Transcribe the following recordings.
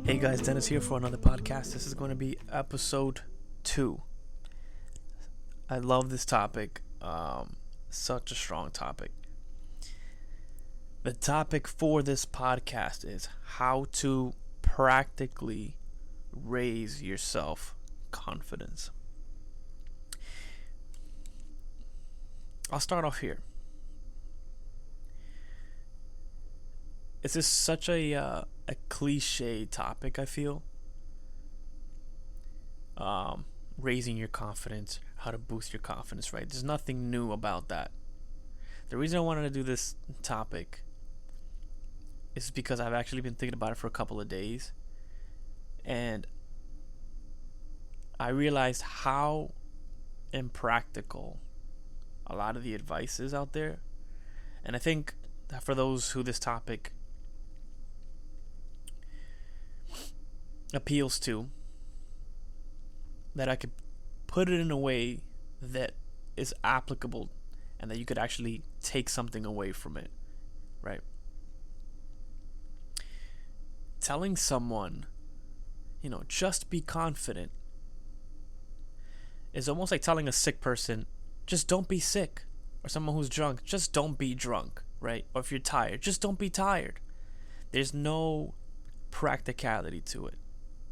Hey guys, Dennis here for another podcast. This is going to be episode 2. I love this topic. Such a strong topic. The topic for this podcast is how to practically raise your self-confidence. I'll start off here. This is such a cliche topic, I feel. Raising your confidence, how to boost your confidence, right? There's nothing new about that. The reason I wanted to do this topic is because I've actually been thinking about it for a couple of days, and I realized how impractical a lot of the advice is out there. And I think that for those who this topic appeals to, that I could put it in a way that is applicable and that you could actually take something away from it, right? Telling someone, just be confident is almost like telling a sick person, just don't be sick. Or someone who's drunk, just don't be drunk, right? Or if you're tired, just don't be tired. There's no practicality to it.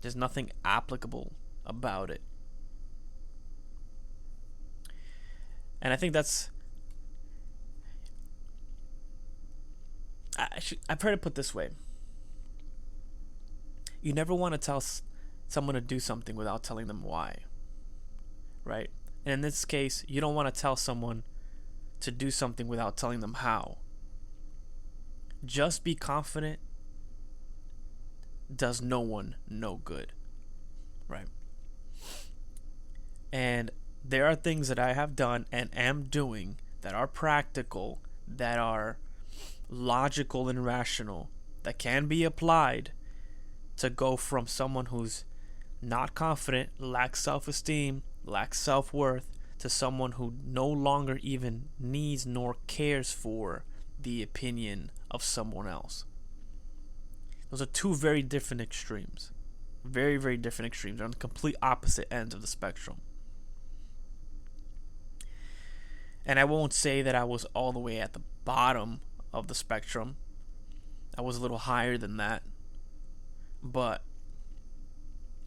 There's nothing applicable about it. And I think that's... I've heard it put this way. You never want to tell someone to do something without telling them why, right? And in this case, you don't want to tell someone to do something without telling them how. Just be confident does no one no good, right? And there are things that I have done and am doing that are practical, that are logical and rational, that can be applied to go from someone who's not confident, lacks self-esteem, lacks self-worth, to someone who no longer even needs nor cares for the opinion of someone else. Those are two very different extremes. Very, very different extremes. They're on the complete opposite ends of the spectrum. And I won't say that I was all the way at the bottom of the spectrum. I was a little higher than that. But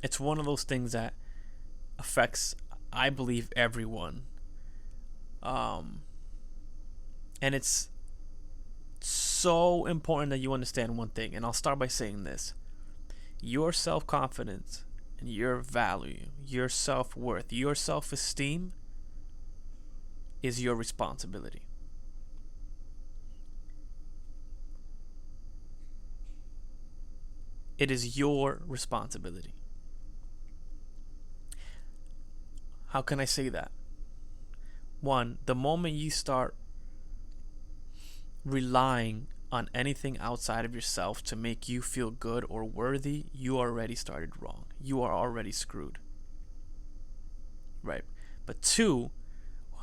it's one of those things that affects, I believe, everyone. And it's so important that you understand one thing. And I'll start by saying this. Your self-confidence and your value, your self-worth, your self-esteem is your responsibility. It is your responsibility. How can I say that? One, the moment you start relying on anything outside of yourself to make you feel good or worthy, you already started wrong. You are already screwed. Right? But two,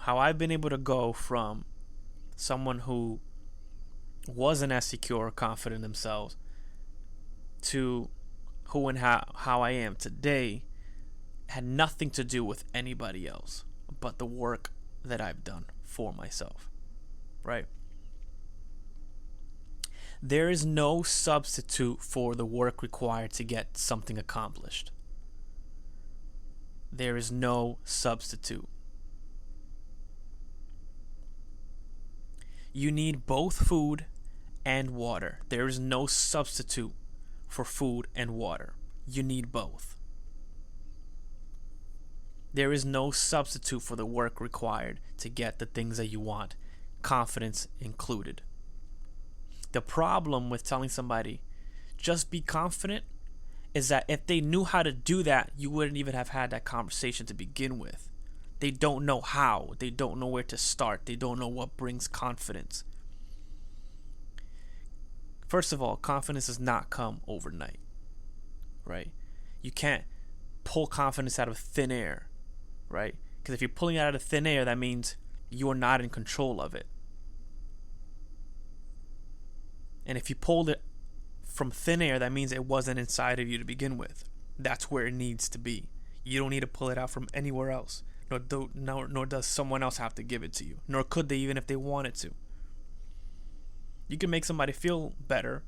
how I've been able to go from someone who wasn't as secure or confident in themselves to who and how I am today had nothing to do with anybody else but the work that I've done for myself, right? There is no substitute for the work required to get something accomplished. There is no substitute. You need both food and water. There is no substitute for food and water. You need both. There is no substitute for the work required to get the things that you want, confidence included. The problem with telling somebody, just be confident, is that if they knew how to do that, you wouldn't even have had that conversation to begin with. They don't know how. They don't know where to start. They don't know what brings confidence. First of all, confidence does not come overnight, right? You can't pull confidence out of thin air, right? Because if you're pulling it out of thin air, that means you are not in control of it. And if you pulled it from thin air, that means it wasn't inside of you to begin with. That's where it needs to be. You don't need to pull it out from anywhere else. Nor does someone else have to give it to you. Nor could they, even if they wanted to. You can make somebody feel better.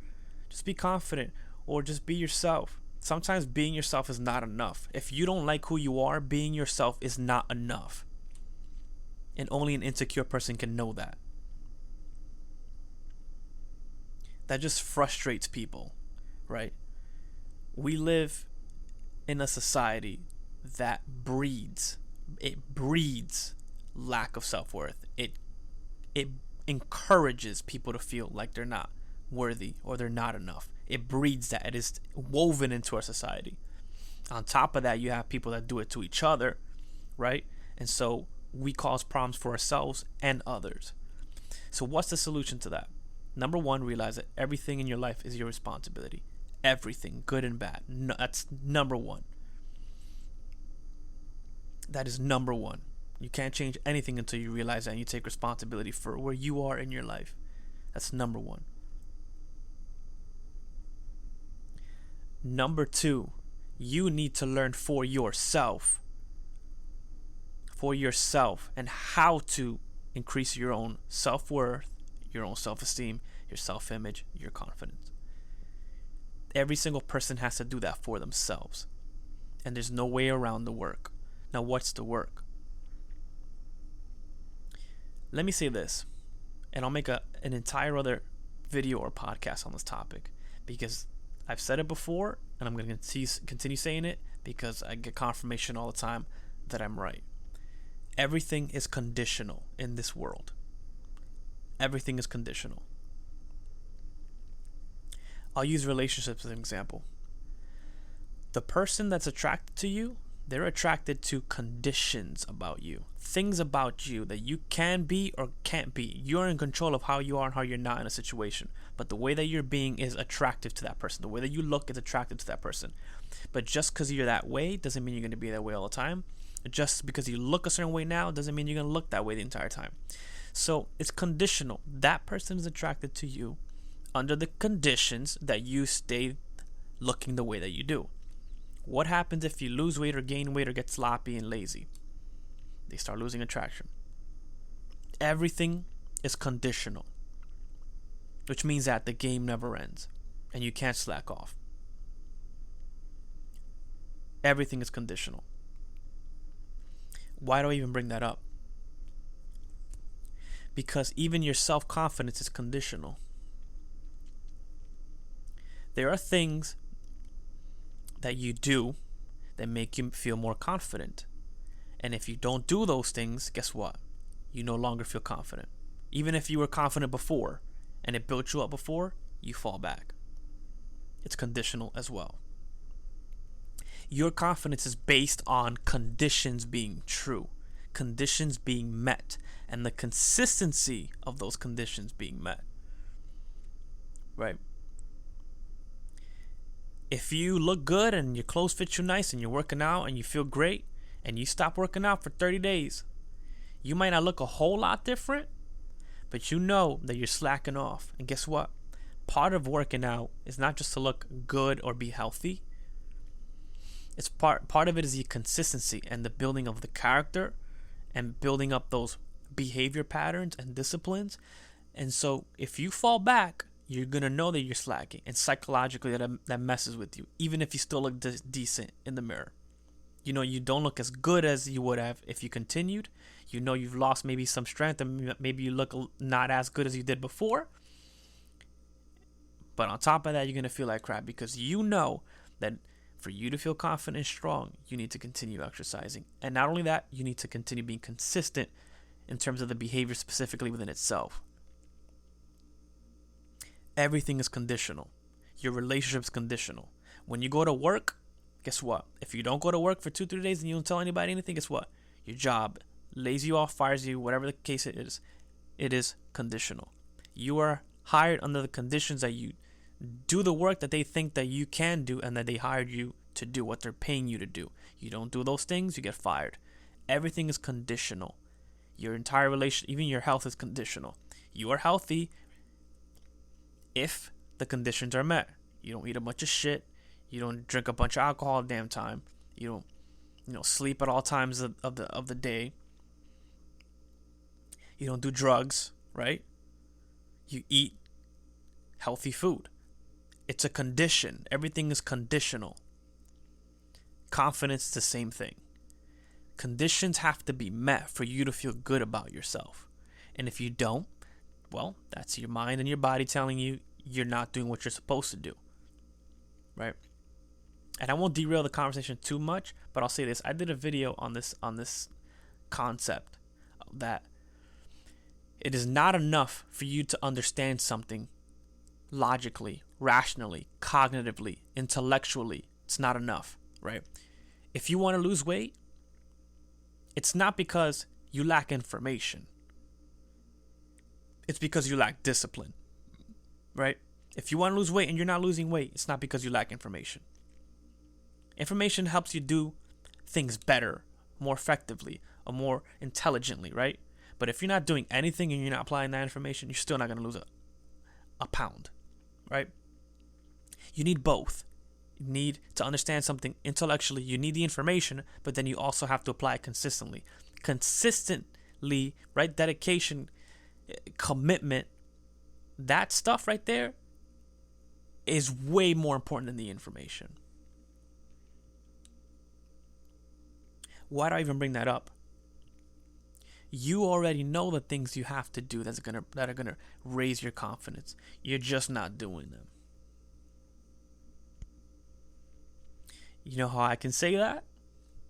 Just be confident, or just be yourself. Sometimes being yourself is not enough. If you don't like who you are, being yourself is not enough. And only an insecure person can know that. That just frustrates people, right? We live in a society that breeds lack of self-worth. It encourages people to feel like they're not worthy or they're not enough. It breeds that. It is woven into our society. On top of that, you have people that do it to each other, right? And so we cause problems for ourselves and others. So what's the solution to that? Number one, realize that everything in your life is your responsibility. Everything, good and bad. No, that's number one. That is number one. You can't change anything until you realize that and you take responsibility for where you are in your life. That's number one. Number two, you need to learn for yourself and how to increase your own self-worth, your own self-esteem, your self-image, your confidence. Every single person has to do that for themselves. And there's no way around the work. Now, what's the work? Let me say this, and I'll make an entire other video or podcast on this topic, because I've said it before, and I'm going to continue saying it because I get confirmation all the time that I'm right. Everything is conditional in this world. Everything is conditional. I'll use relationships as an example. The person that's attracted to you, they're attracted to conditions about you. Things about you that you can be or can't be. You're in control of how you are and how you're not in a situation. But the way that you're being is attractive to that person. The way that you look is attractive to that person. But just because you're that way doesn't mean you're going to be that way all the time. Just because you look a certain way now doesn't mean you're going to look that way the entire time. So it's conditional. That person is attracted to you under the conditions that you stay looking the way that you do. What happens if you lose weight or gain weight or get sloppy and lazy? They start losing attraction. Everything is conditional, which means that the game never ends and you can't slack off. Everything is conditional. Why do I even bring that up? Because even your self-confidence is conditional. There are things that you do that make you feel more confident. And if you don't do those things, guess what? You no longer feel confident. Even if you were confident before and it built you up before, you fall back. It's conditional as well. Your confidence is based on conditions being true, conditions being met, and the consistency of those conditions being met. Right? If you look good and your clothes fit you nice and you're working out and you feel great and you stop working out for 30 days, you might not look a whole lot different, but you know that you're slacking off. And guess what? Part of working out is not just to look good or be healthy. It's part of it is the consistency and the building of the character and building up those behavior patterns and disciplines. And so if you fall back, you're going to know that you're slacking. And psychologically, that messes with you. Even if you still look decent in the mirror. You know, you don't look as good as you would have if you continued. You know you've lost maybe some strength and maybe you look not as good as you did before. But on top of that, you're going to feel like crap because you know that for you to feel confident and strong, you need to continue exercising. And not only that, you need to continue being consistent in terms of the behavior specifically within itself. Everything is conditional. Your relationship is conditional. When you go to work, guess what? If you don't go to work for 2-3 days and you don't tell anybody anything, guess what? Your job lays you off, fires you, whatever the case it is conditional. You are hired under the conditions that you do the work that they think that you can do and that they hired you to do, what they're paying you to do. You don't do those things, you get fired. Everything is conditional. Your entire relation, even your health is conditional. You are healthy if the conditions are met. You don't eat a bunch of shit. You don't drink a bunch of alcohol all the damn time. You don't, sleep at all times of the day. You don't do drugs, right? You eat healthy food. It's a condition. Everything is conditional. Confidence is the same thing. Conditions have to be met for you to feel good about yourself. And if you don't, well, that's your mind and your body telling you you're not doing what you're supposed to do. Right? And I won't derail the conversation too much, but I'll say this. I did a video on this concept that it is not enough for you to understand something logically, rationally, cognitively, intellectually. It's not enough, right? If you want to lose weight, it's not because you lack information. It's because you lack discipline, right? If you want to lose weight and you're not losing weight, it's not because you lack information. Information helps you do things better, more effectively, or more intelligently, right? But if you're not doing anything and you're not applying that information, you're still not going to lose a pound, right? You need both. You need to understand something intellectually. You need the information, but then you also have to apply it consistently. Consistently, right? Dedication, commitment, that stuff right there is way more important than the information. Why do I even bring that up? You already know the things you have to do that are gonna raise your confidence. You're just not doing them. You know how I can say that?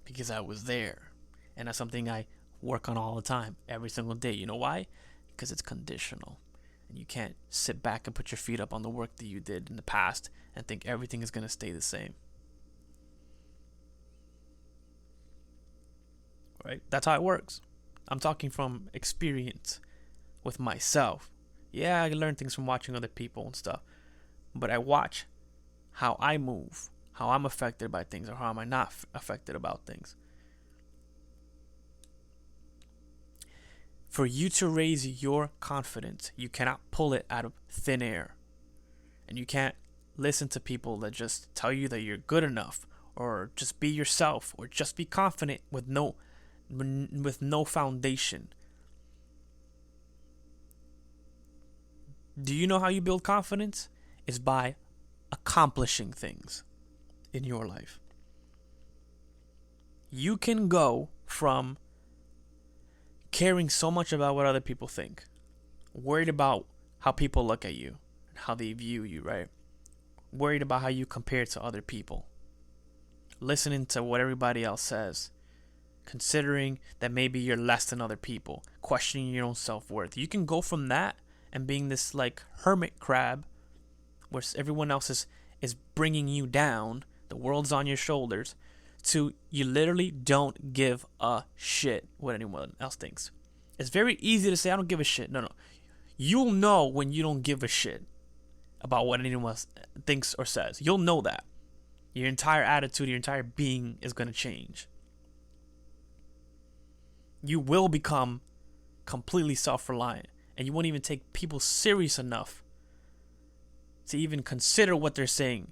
Because I was there. And that's something I work on all the time, every single day. You know why? Because it's conditional. And you can't sit back and put your feet up on the work that you did in the past and think everything is gonna stay the same. Right? That's how it works. I'm talking from experience with myself. Yeah, I learn things from watching other people and stuff. But I watch how I move, how I'm affected by things, or how am I not affected about things. For you to raise your confidence, you cannot pull it out of thin air. And you can't listen to people that just tell you that you're good enough, or just be yourself, or just be confident with no foundation. Do you know how you build confidence? It's by accomplishing things in your life. You can go from caring so much about what other people think, worried about how people look at you, how they view you, right? Worried about how you compare to other people, listening to what everybody else says, considering that maybe you're less than other people, questioning your own self-worth. You can go from that and being this like hermit crab where everyone else is bringing you down, the world's on your shoulders, to you literally don't give a shit what anyone else thinks. It's very easy to say, I don't give a shit. No. You'll know when you don't give a shit about what anyone else thinks or says. You'll know that. Your entire attitude, your entire being is going to change. You will become completely self-reliant, and you won't even take people serious enough to even consider what they're saying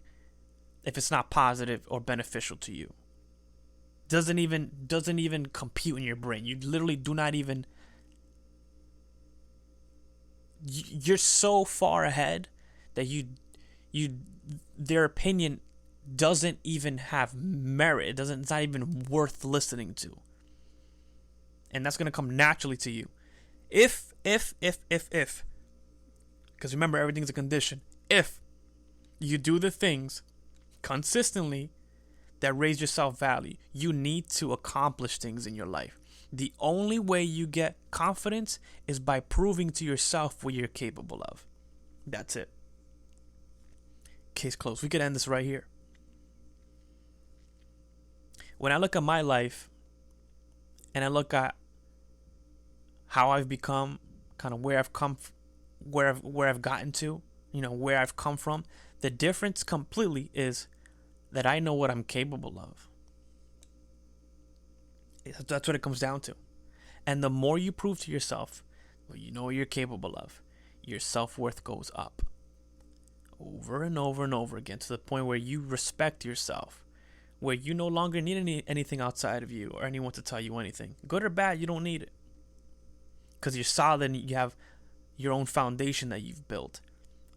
if it's not positive or beneficial to you. Doesn't even compute in your brain. You literally do not even. You're so far ahead that their opinion doesn't even have merit. It's not even worth listening to. And that's going to come naturally to you. If. Because remember, everything's a condition. If you do the things consistently that raise your self-value, you need to accomplish things in your life. The only way you get confidence is by proving to yourself what you're capable of. That's it. Case closed. We could end this right here. When I look at my life and I look at how I've become, kind of where I've come, where I've gotten to, where I've come from, the difference completely is that I know what I'm capable of. That's what it comes down to. And the more you prove to yourself what you know you're capable of, your self-worth goes up. over and over and over again to the point where you respect yourself, where you no longer need anything outside of you or anyone to tell you anything. Good or bad, you don't need it. Because you're solid and you have your own foundation that you've built.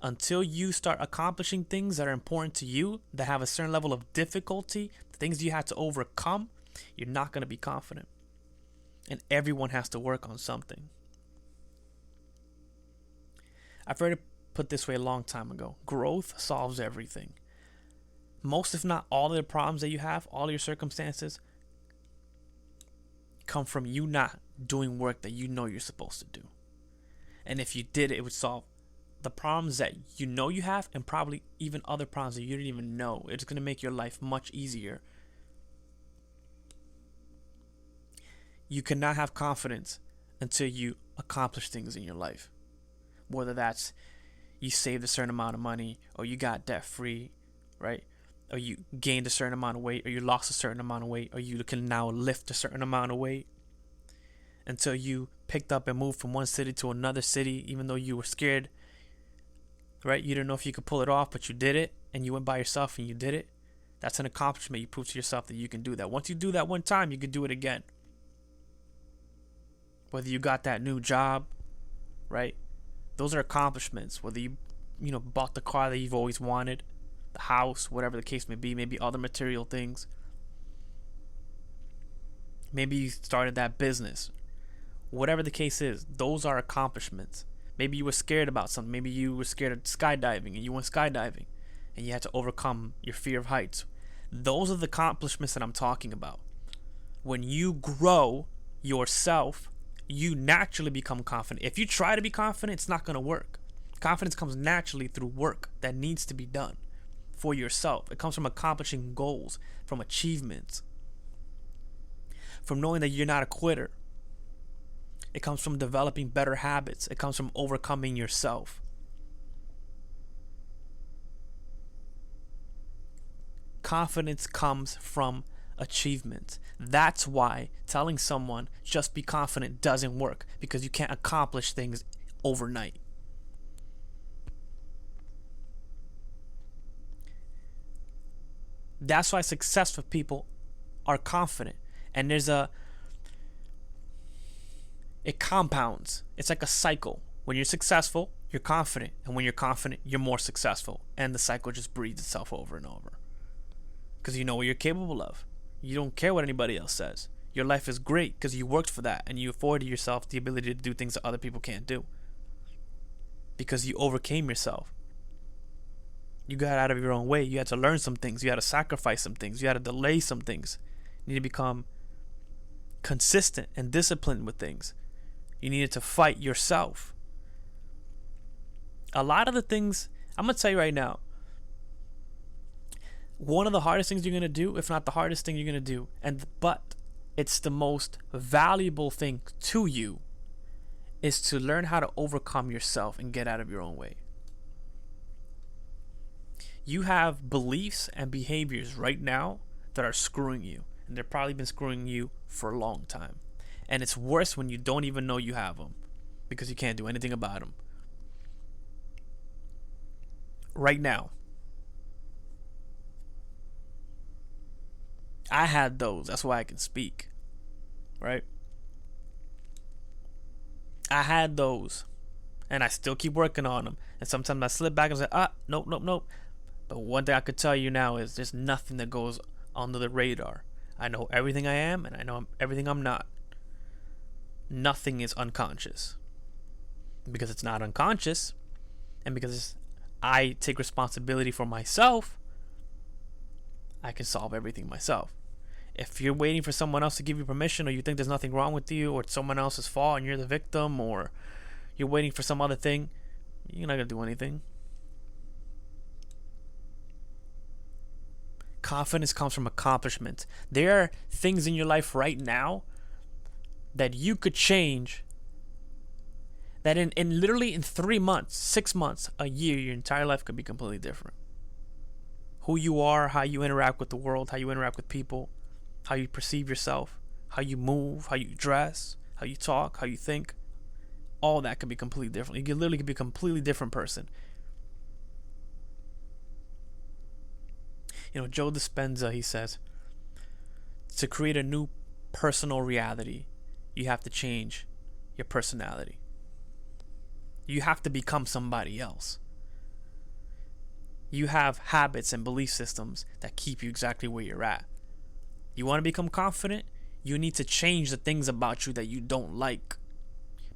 Until you start accomplishing things that are important to you, that have a certain level of difficulty, things you have to overcome, you're not going to be confident. And everyone has to work on something. I've heard it put this way a long time ago. Growth solves everything. Most, if not all, of the problems that you have, all your circumstances, come from you not doing work that you know you're supposed to do. And if you did it would solve the problems that you know you have, and probably even other problems that you didn't even know. It's going to make your life much easier. You cannot have confidence until you accomplish things in your life. Whether that's you saved a certain amount of money, or you got debt free, right? Or you gained a certain amount of weight, or you lost a certain amount of weight, or you can now lift a certain amount of weight. Until you picked up and moved from one city to another city, even though you were scared, right? You didn't know if you could pull it off, but you did it, and you went by yourself and you did it. That's an accomplishment. You prove to yourself that you can do that. Once you do that one time, you can do it again. Whether you got that new job, right? Those are accomplishments. Whether you bought the car that you've always wanted, the house, whatever the case may be, maybe other material things. Maybe you started that business. Whatever the case is, those are accomplishments. Maybe you were scared about something. Maybe you were scared of skydiving and you went skydiving and you had to overcome your fear of heights. Those are the accomplishments that I'm talking about. When you grow yourself, you naturally become confident. If you try to be confident, it's not going to work. Confidence comes naturally through work that needs to be done for yourself. It comes from accomplishing goals, from achievements, from knowing that you're not a quitter. It comes from developing better habits. It comes from overcoming yourself. Confidence comes from achievement. That's why telling someone just be confident doesn't work, because you can't accomplish things overnight. That's why successful people are confident. And it compounds. It's like a cycle. When you're successful, you're confident. And when you're confident, you're more successful. And the cycle just breeds itself over and over. Because you know what you're capable of. You don't care what anybody else says. Your life is great because you worked for that. And you afforded yourself the ability to do things that other people can't do. Because you overcame yourself. You got out of your own way. You had to learn some things. You had to sacrifice some things. You had to delay some things. You need to become consistent and disciplined with things. You needed to fight yourself. A lot of the things, I'm going to tell you right now, one of the hardest things you're going to do, if not the hardest thing you're going to do, but it's the most valuable thing to you, is to learn how to overcome yourself and get out of your own way. You have beliefs and behaviors right now that are screwing you, and they've probably been screwing you for a long time. And it's worse when you don't even know you have them, because you can't do anything about them. Right now, I had those. That's why I can speak. Right? I had those. And I still keep working on them. And sometimes I slip back and say, nope. But one thing I could tell you now is there's nothing that goes under the radar. I know everything I am, and I know everything I'm not. Nothing is unconscious. Because it's not unconscious, and because I take responsibility for myself, I can solve everything myself. If you're waiting for someone else to give you permission, or you think there's nothing wrong with you, or it's someone else's fault and you're the victim, or you're waiting for some other thing, you're not going to do anything. Confidence comes from accomplishment. There are things in your life right now that you could change, that in literally in 3 months, 6 months, a year, your entire life could be completely different. Who you are, how you interact with the world, how you interact with people, how you perceive yourself, how you move, how you dress, how you talk, how you think, all that could be completely different. You literally could be a completely different person. Joe Dispenza, he says, to create a new personal reality, you have to change your personality. You have to become somebody else. You have habits and belief systems that keep you exactly where you're at. You want to become confident? You need to change the things about you that you don't like.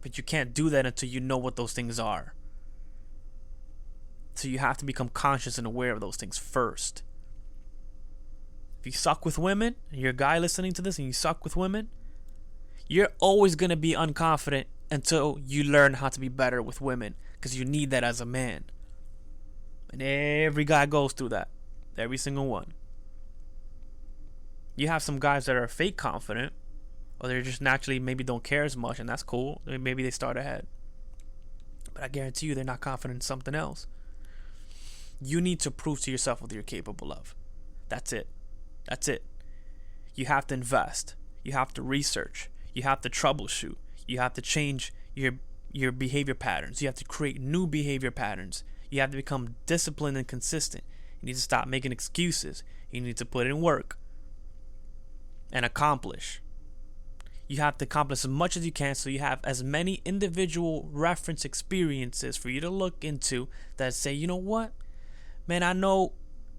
But you can't do that until you know what those things are. So you have to become conscious and aware of those things first. If you suck with women, and you're a guy listening to this and you suck with women, you're always going to be unconfident until you learn how to be better with women, because you need that as a man. And every guy goes through that. Every single one. You have some guys that are fake confident, or they're just naturally maybe don't care as much, and that's cool. Maybe they start ahead. But I guarantee you they're not confident in something else. You need to prove to yourself what you're capable of. That's it. That's it. You have to invest. You have to research. You have to troubleshoot. You have to change your behavior patterns. You have to create new behavior patterns. You have to become disciplined and consistent. You need to stop making excuses. You need to put in work and accomplish. You have to accomplish as much as you can, so you have as many individual reference experiences for you to look into that say, you know what? Man, I know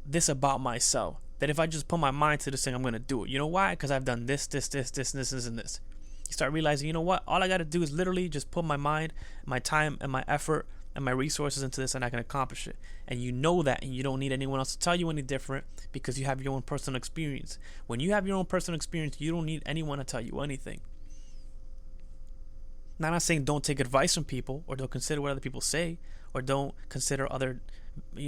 this about myself, that if I just put my mind to this thing, I'm going to do it. You know why? Because I've done this, and this. You start realizing, you know what? All I got to do is literally just put my mind, my time, and my effort and my resources into this, and I can accomplish it. And you know that, and you don't need anyone else to tell you any different, because you have your own personal experience. When you have your own personal experience, you don't need anyone to tell you anything. Now, I'm not saying don't take advice from people, or don't consider what other people say, or don't consider other,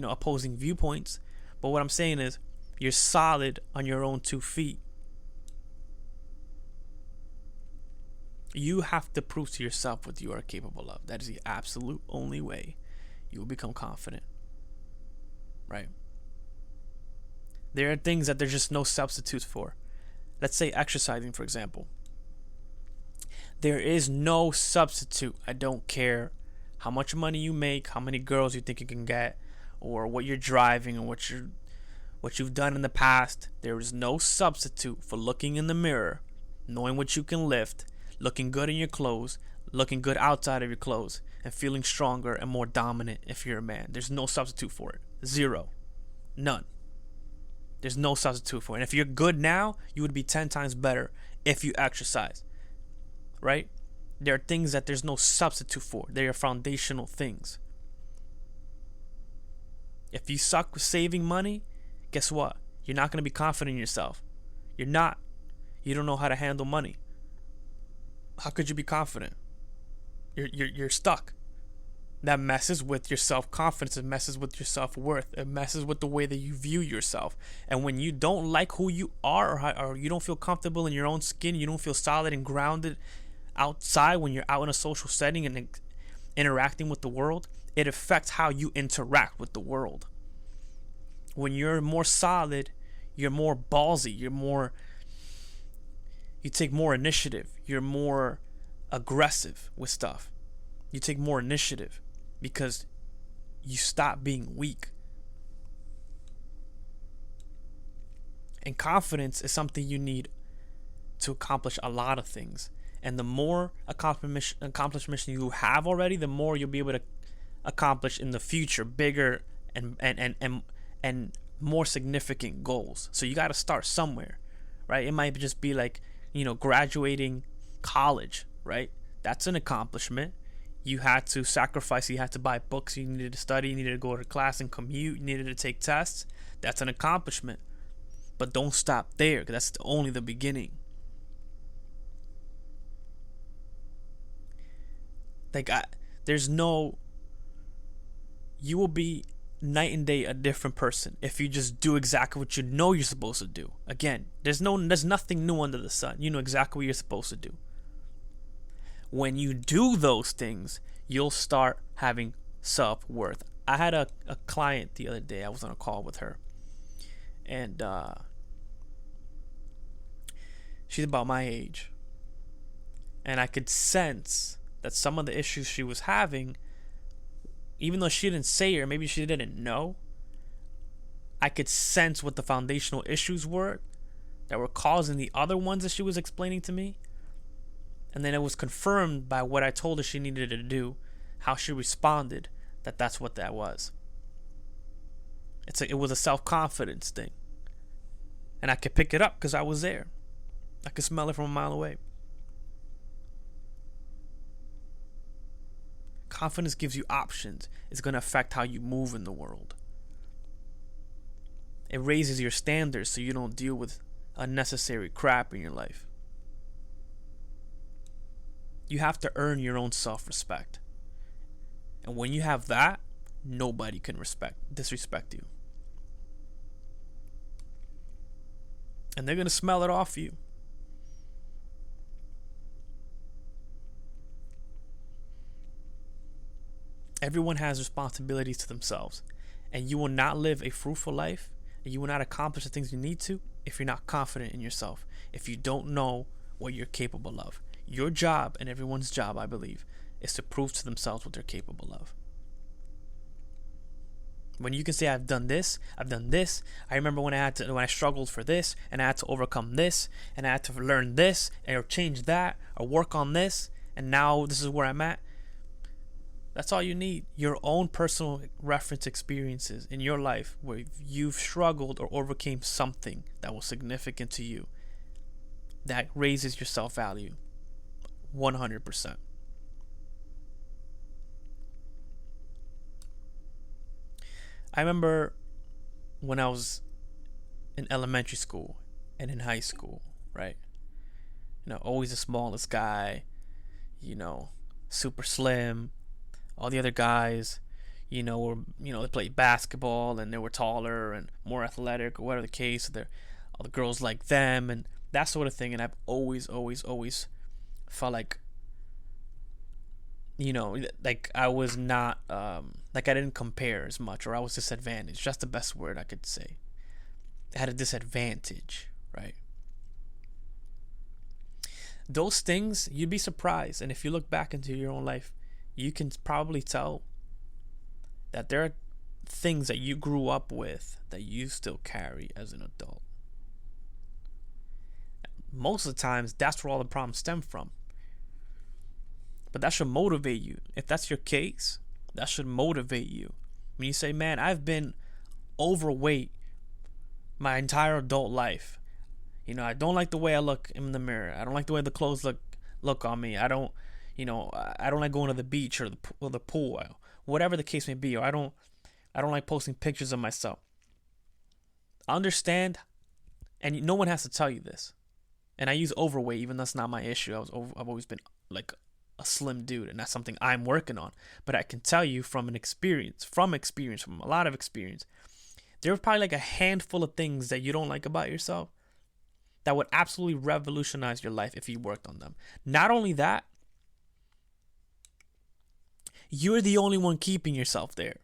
opposing viewpoints. But what I'm saying is, you're solid on your own 2 feet. You have to prove to yourself what you are capable of. That is the absolute only way you will become confident. Right? There are things that there's just no substitutes for. Let's say exercising, for example. There is no substitute. I don't care how much money you make, how many girls you think you can get, or what you're driving, or what you've done in the past. There is no substitute for looking in the mirror, knowing what you can lift, looking good in your clothes, looking good outside of your clothes, and feeling stronger and more dominant if you're a man. There's no substitute for it. Zero. None. There's no substitute for it. And if you're good now, you would be 10 times better if you exercise. Right? There are things that there's no substitute for. They are foundational things. If you suck with saving money, guess what? You're not going to be confident in yourself. You're not. You don't know how to handle money. How could you be confident? You're stuck. That messes with your self-confidence. It messes with your self-worth. It messes with the way that you view yourself. And when you don't like who you are, or you don't feel comfortable in your own skin, you don't feel solid and grounded outside when you're out in a social setting and interacting with the world, it affects how you interact with the world. When you're more solid, you're more ballsy, you take more initiative, you're more aggressive with stuff. You take more initiative because you stop being weak. And confidence is something you need to accomplish a lot of things. And the more accomplishments you have already, the more you'll be able to accomplish in the future bigger and more significant goals. So you got to start somewhere, right? It might just be like, graduating college, right? That's an accomplishment. You had to sacrifice. You had to buy books. You needed to study. You needed to go to class and commute. You needed to take tests. That's an accomplishment. But don't stop there, because that's only the beginning. You will be night and day a different person if you just do exactly what you know you're supposed to do. Again, there's nothing new under the sun. You know exactly what you're supposed to do. When you do those things, you'll start having self-worth. I had a client the other day. I was on a call with her, and she's about my age, and I could sense that some of the issues she was having, even though she didn't say it, or maybe she didn't know, I could sense what the foundational issues were that were causing the other ones that she was explaining to me. And then it was confirmed by what I told her she needed to do, how she responded, that that's what that was. It was a self-confidence thing. And I could pick it up because I was there. I could smell it from a mile away. Confidence gives you options. It's going to affect how you move in the world. It raises your standards so you don't deal with unnecessary crap in your life. You have to earn your own self-respect. And when you have that, nobody can disrespect you. And they're going to smell it off you. Everyone has responsibilities to themselves. And you will not live a fruitful life, and you will not accomplish the things you need to if you're not confident in yourself, if you don't know what you're capable of. Your job, and everyone's job, I believe, is to prove to themselves what they're capable of. When you can say, I've done this. I remember when I struggled for this, and I had to overcome this, and I had to learn this, or change that, or work on this, and now this is where I'm at. That's all you need. Your own personal reference experiences in your life where you've struggled or overcame something that was significant to you. That raises your self-value 100%. I remember when I was in elementary school and in high school, right? Always the smallest guy, super slim. All the other guys, were, they played basketball and they were taller and more athletic or whatever the case. All the girls like them and that sort of thing. And I've always felt like, like I was not, like I didn't compare as much, or I was disadvantaged. That's the best word I could say. I had a disadvantage, right? Those things, you'd be surprised. And if you look back into your own life, you can probably tell that there are things that you grew up with that you still carry as an adult. Most of the times, that's where all the problems stem from. But that should motivate you. If that's your case, that should motivate you. When you say, man, I've been overweight my entire adult life. I don't like the way I look in the mirror. I don't like the way the clothes look on me. I don't like going to the beach or the pool, whatever the case may be. Or I don't like posting pictures of myself. Understand, and no one has to tell you this. And I use overweight, even though that's not my issue. I've always been like a slim dude, and that's something I'm working on. But I can tell you from a lot of experience, there are probably like a handful of things that you don't like about yourself that would absolutely revolutionize your life if you worked on them. Not only that, you're the only one keeping yourself there.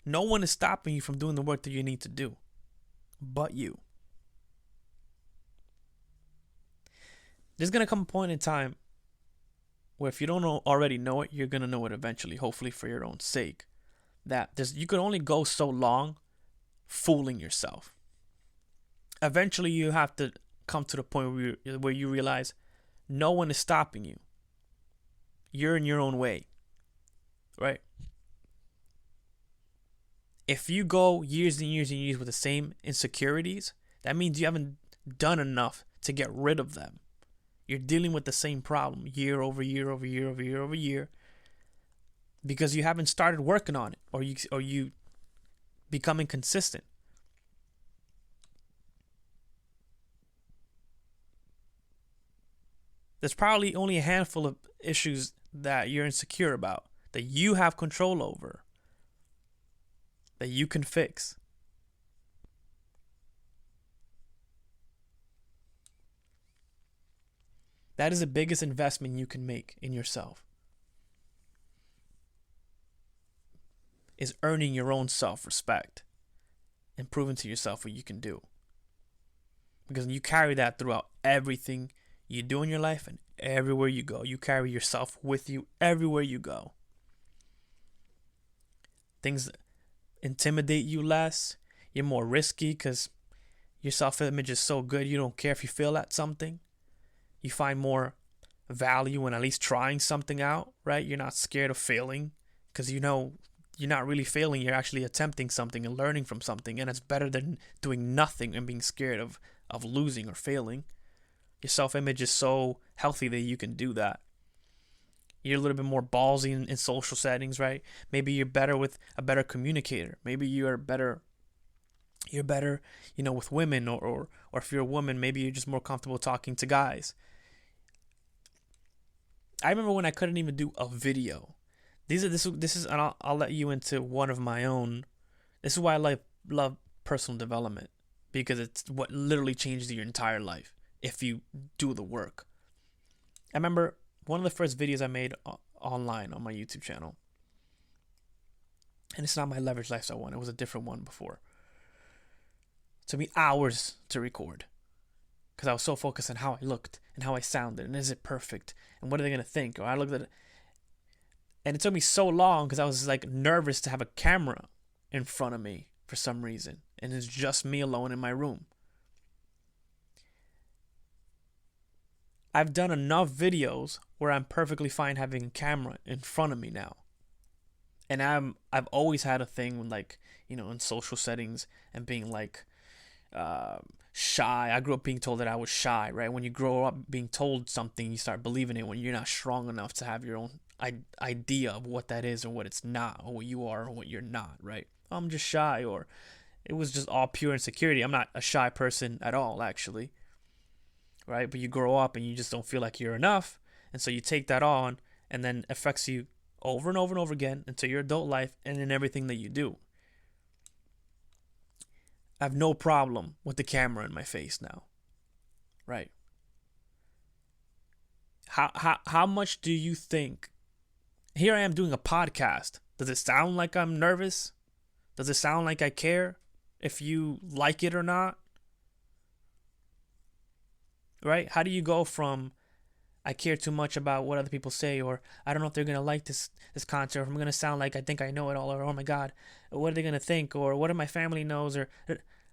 No one is stopping you from doing the work that you need to do, but you. There's going to come a point in time where if you don't already know it, you're going to know it eventually, hopefully for your own sake, that you can only go so long fooling yourself. Eventually, you have to come to the point where you realize no one is stopping you. You're in your own way. Right? If you go years and years and years with the same insecurities, that means you haven't done enough to get rid of them. You're dealing with the same problem year over year over year over year over year because you haven't started working on it, or you becoming consistent. There's probably only a handful of issues that you're insecure about, that you have control over, that you can fix. That is the biggest investment you can make in yourself, is earning your own self-respect and proving to yourself what you can do. Because you carry that throughout everything you do in your life and everywhere you go. You carry yourself with you everywhere you go. Things intimidate you less. You're more risky because your self-image is so good you don't care if you fail at something. You find more value in at least trying something out, right? You're not scared of failing because you know you're not really failing. You're actually attempting something and learning from something, and it's better than doing nothing and being scared of losing or failing. Your self-image is so healthy that you can do that. You're a little bit more ballsy in social settings, right? Maybe you're better with a better communicator. Maybe you're better, with women, or if you're a woman, maybe you're just more comfortable talking to guys. I remember when I couldn't even do a video. This is, and I'll let you into one of my own. This is why I love personal development, because it's what literally changes your entire life if you do the work. I remember one of the first videos I made online on my YouTube channel, and it's not my leverage lifestyle one. It was a different one before. It took me hours to record because I was so focused on how I looked and how I sounded and is it perfect and what are they gonna think. Or I looked at it, and it took me so long because I was like nervous to have a camera in front of me for some reason, and it's just me alone in my room. I've done enough videos where I'm perfectly fine having a camera in front of me now. And I've always had a thing with, like, in social settings and being like shy. I grew up being told that I was shy, right? When you grow up being told something, you start believing it when you're not strong enough to have your own idea of what that is or what it's not, or what you are or what you're not, right? I'm just shy, or it was just all pure insecurity. I'm not a shy person at all, actually. Right? But you grow up and you just don't feel like you're enough. And so you take that on, and then it affects you over and over and over again into your adult life and in everything that you do. I have no problem with the camera in my face now. Right? How much do you think? Here I am doing a podcast. Does it sound like I'm nervous? Does it sound like I care if you like it or not? Right? How do you go from I care too much about what other people say, or I don't know if they're going to like this concert, or if I'm going to sound like I think I know it all, or oh my God, what are they going to think, or what if my family knows, or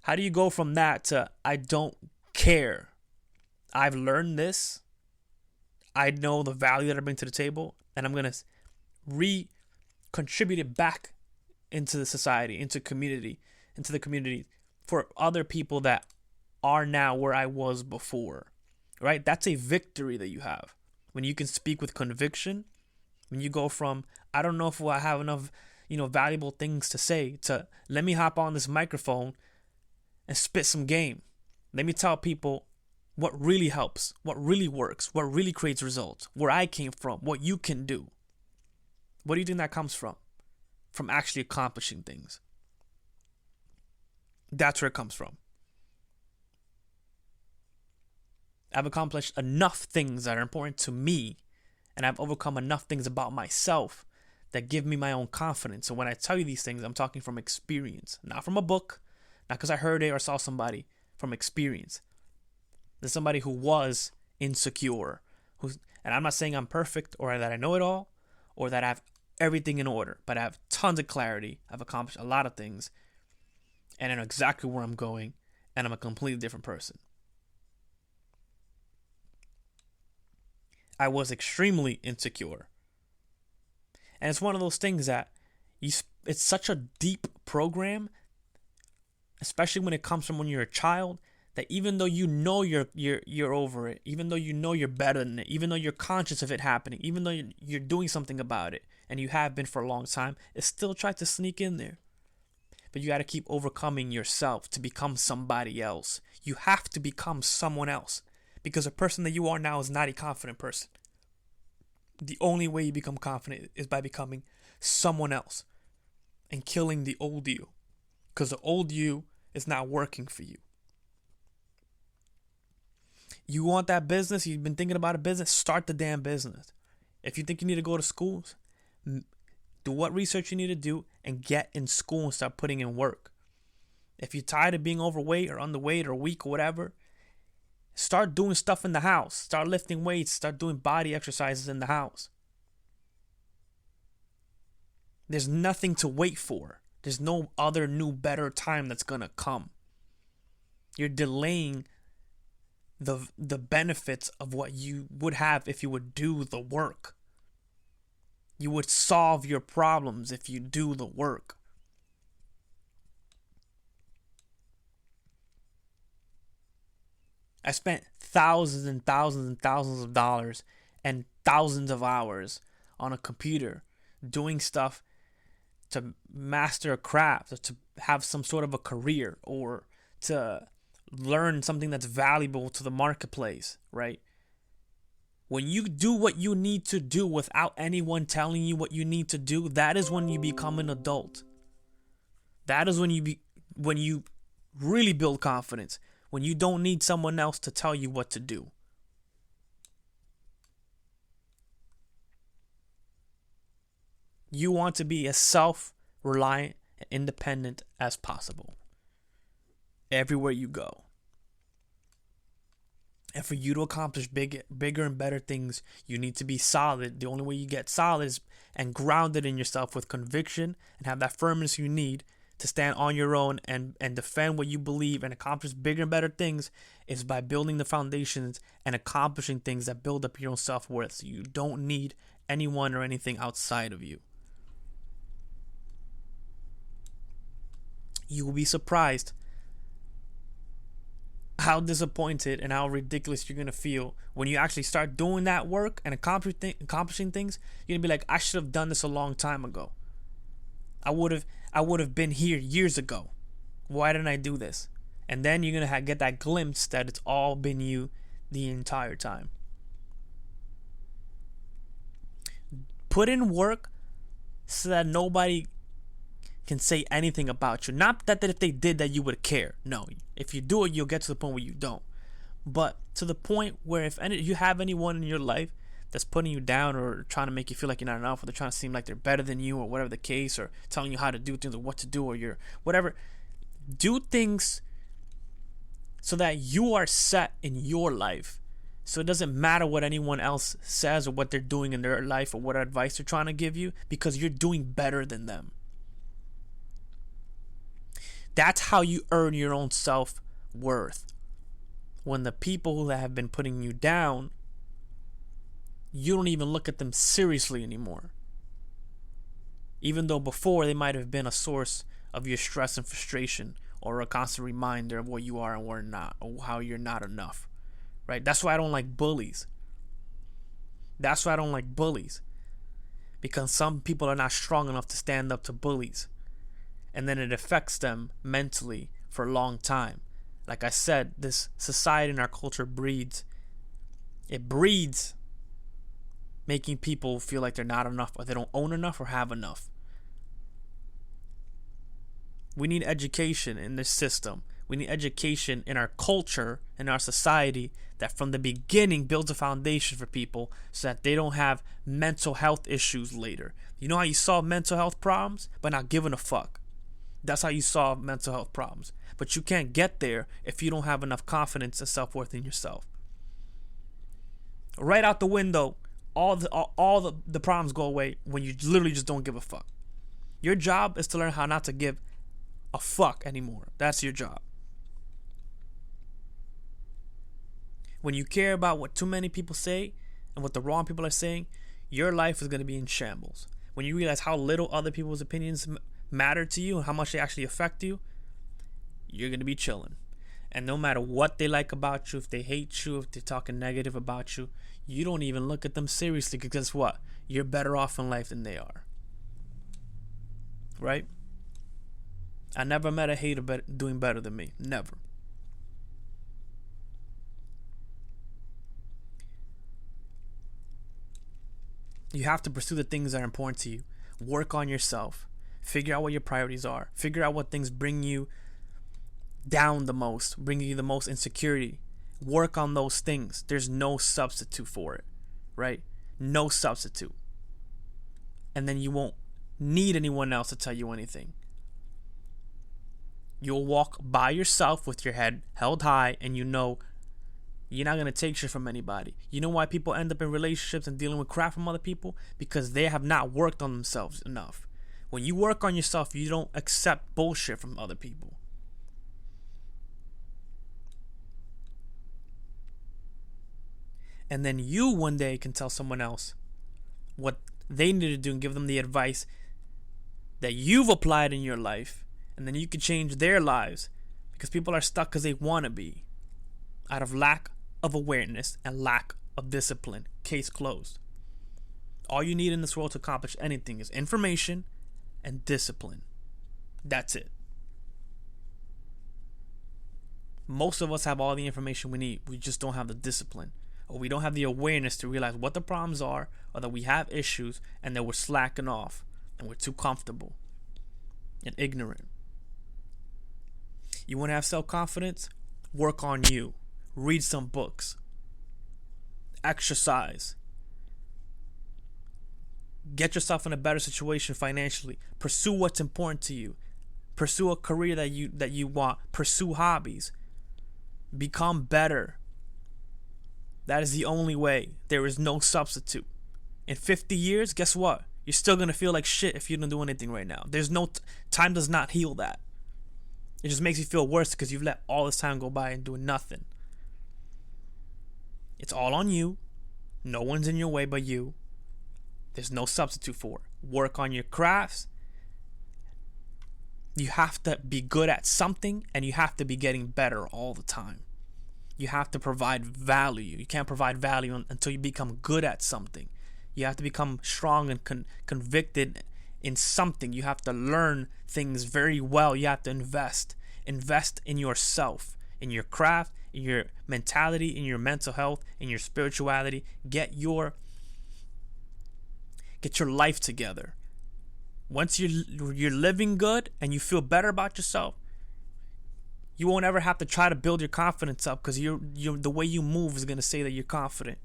how do you go from that to I don't care? I've learned this. I know the value that I bring to the table, and I'm going to contribute it back into the society, into the community for other people that are now where I was before. Right? That's a victory that you have. When you can speak with conviction, when you go from, I don't know if I have enough, valuable things to say, to let me hop on this microphone and spit some game. Let me tell people what really helps, what really works, what really creates results, where I came from, what you can do. What do you think that comes from? From actually accomplishing things. That's where it comes from. I've accomplished enough things that are important to me, and I've overcome enough things about myself that give me my own confidence. So when I tell you these things, I'm talking from experience, not from a book, not because I heard it or saw somebody, from experience. There's somebody who was insecure, and I'm not saying I'm perfect or that I know it all or that I have everything in order, but I have tons of clarity. I've accomplished a lot of things, and I know exactly where I'm going, and I'm a completely different person. I was extremely insecure. And it's one of those things that it's such a deep program, especially when it comes from when you're a child, that even though you know you're over it, even though you know you're better than it, even though you're conscious of it happening, even though you're doing something about it, and you have been for a long time, it still tries to sneak in there. But you got to keep overcoming yourself to become somebody else. You have to become someone else. Because the person that you are now is not a confident person. The only way you become confident is by becoming someone else and killing the old you. Because the old you is not working for you. You want that business? You've been thinking about a business? Start the damn business. If you think you need to go to schools, do what research you need to do and get in school and start putting in work. If you're tired of being overweight or underweight or weak or whatever, start doing stuff in the house. Start lifting weights. Start doing body exercises in the house. There's nothing to wait for. There's no other new, better time that's going to come. You're delaying the benefits of what you would have if you would do the work. You would solve your problems if you do the work. I spent thousands and thousands and thousands of dollars and thousands of hours on a computer doing stuff to master a craft, or to have some sort of a career, or to learn something that's valuable to the marketplace, right? When you do what you need to do without anyone telling you what you need to do, that is when you become an adult. That is when you really build confidence, when you don't need someone else to tell you what to do. You want to be as self-reliant and independent as possible everywhere you go. And for you to accomplish bigger and better things, you need to be solid. The only way you get solid is and grounded in yourself with conviction and have that firmness you need to stand on your own and defend what you believe and accomplish bigger and better things is by building the foundations and accomplishing things that build up your own self-worth. So you don't need anyone or anything outside of you. You will be surprised how disappointed and how ridiculous you're going to feel when you actually start doing that work and accomplishing things. You're going to be like, I should have done this a long time ago. I would have been here years ago. Why didn't I do this? And then you're going to get that glimpse that it's all been you the entire time. Put in work so that nobody can say anything about you. Not that if they did that you would care. No, if you do it, you'll get to the point where you don't. But to the point where if you have anyone in your life that's putting you down or trying to make you feel like you're not enough, or they're trying to seem like they're better than you, or whatever the case, or telling you how to do things or what to do, or you're whatever, do things so that you are set in your life. So it doesn't matter what anyone else says or what they're doing in their life or what advice they're trying to give you, because you're doing better than them. That's how you earn your own self-worth. When the people who have been putting you down, you don't even look at them seriously anymore. Even though before they might have been a source of your stress and frustration, or a constant reminder of what you are and what you're not, or how you're not enough. Right? That's why I don't like bullies. Because some people are not strong enough to stand up to bullies. And then it affects them mentally for a long time. Like I said, this society and our culture breeds making people feel like they're not enough, or they don't own enough or have enough. We need education in this system. We need education in our culture, in our society, that from the beginning builds a foundation for people so that they don't have mental health issues later. You know how you solve mental health problems? By not giving a fuck. That's how you solve mental health problems. But you can't get there if you don't have enough confidence and self-worth in yourself. Right out the window, all the problems go away when you literally just don't give a fuck. Your job is to learn how not to give a fuck anymore. That's your job. When you care about what too many people say and what the wrong people are saying, your life is going to be in shambles. When you realize how little other people's opinions matter to you and how much they actually affect you, you're going to be chilling. And no matter what they like about you, if they hate you, if they're talking negative about you, you don't even look at them seriously, because guess what? You're better off in life than they are. Right? I never met a hater doing better than me. Never. You have to pursue the things that are important to you. Work on yourself. Figure out what your priorities are. Figure out what things bring you down the most, bring you the most insecurity. Work on those things. There's no substitute for it, right? No substitute. And then you won't need anyone else to tell you anything. You'll walk by yourself with your head held high, and you know you're not going to take shit from anybody. You know why people end up in relationships and dealing with crap from other people? Because they have not worked on themselves enough. When you work on yourself, you don't accept bullshit from other people. And then you one day can tell someone else what they need to do and give them the advice that you've applied in your life. And then you can change their lives, because people are stuck because they want to be, out of lack of awareness and lack of discipline. Case closed. All you need in this world to accomplish anything is information and discipline. That's it. Most of us have all the information we need. We just don't have the discipline, or we don't have the awareness to realize what the problems are, or that we have issues and that we're slacking off and we're too comfortable and ignorant. You want to have self-confidence? Work on you. Read some books. Exercise. Get yourself in a better situation financially. Pursue what's important to you. Pursue a career that you want. Pursue hobbies. Become better. That is the only way. There is no substitute. In 50 years, guess what? You're still going to feel like shit if you don't do anything right now. There's no time does not heal that. It just makes you feel worse because you've let all this time go by and doing nothing. It's all on you. No one's in your way but you. There's no substitute for it. Work on your crafts. You have to be good at something, and you have to be getting better all the time. You have to provide value. You can't provide value until you become good at something. You have to become strong and convicted in something. You have to learn things very well. You have to invest in yourself, in your craft, in your mentality, in your mental health, in your spirituality. Get your life together. Once you're living good and you feel better about yourself, you won't ever have to try to build your confidence up, because the way you move is going to say that you're confident.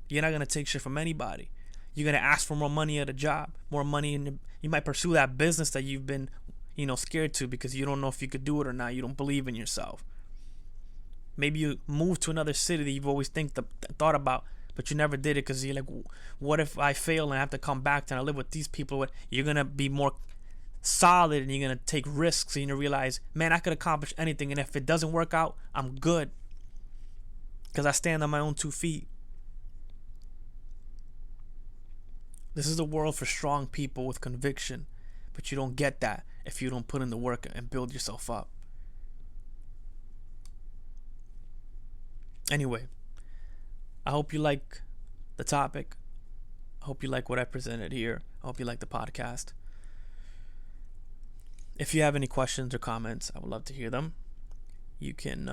You're not going to take shit from anybody. You're going to ask for more money at a job, more money, and you might pursue that business that you've been, scared to, because you don't know if you could do it or not. You don't believe in yourself. Maybe you move to another city that you've always thought about, but you never did it because you're like, what if I fail and I have to come back and I live with these people? You're going to be more solid and you're going to take risks, and you realize, man, I could accomplish anything, and if it doesn't work out, I'm good, because I stand on my own 2 feet. This is a world for strong people with conviction, but you don't get that if you don't put in the work and build yourself up. Anyway, I hope you like the topic. I hope you like what I presented here. I hope you like the podcast. If you have any questions or comments, I would love to hear them. You can,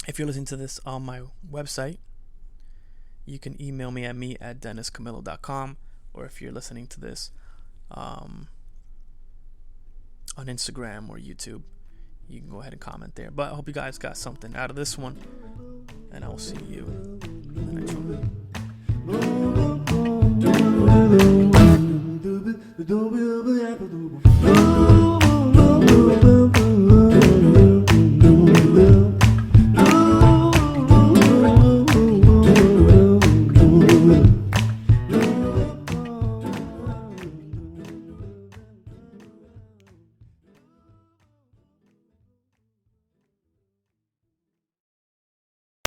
if you're listening to this on my website, you can email me at denniscamillo.com, or if you're listening to this on Instagram or YouTube, you can go ahead and comment there. But I hope you guys got something out of this one, and I will see you in the next one.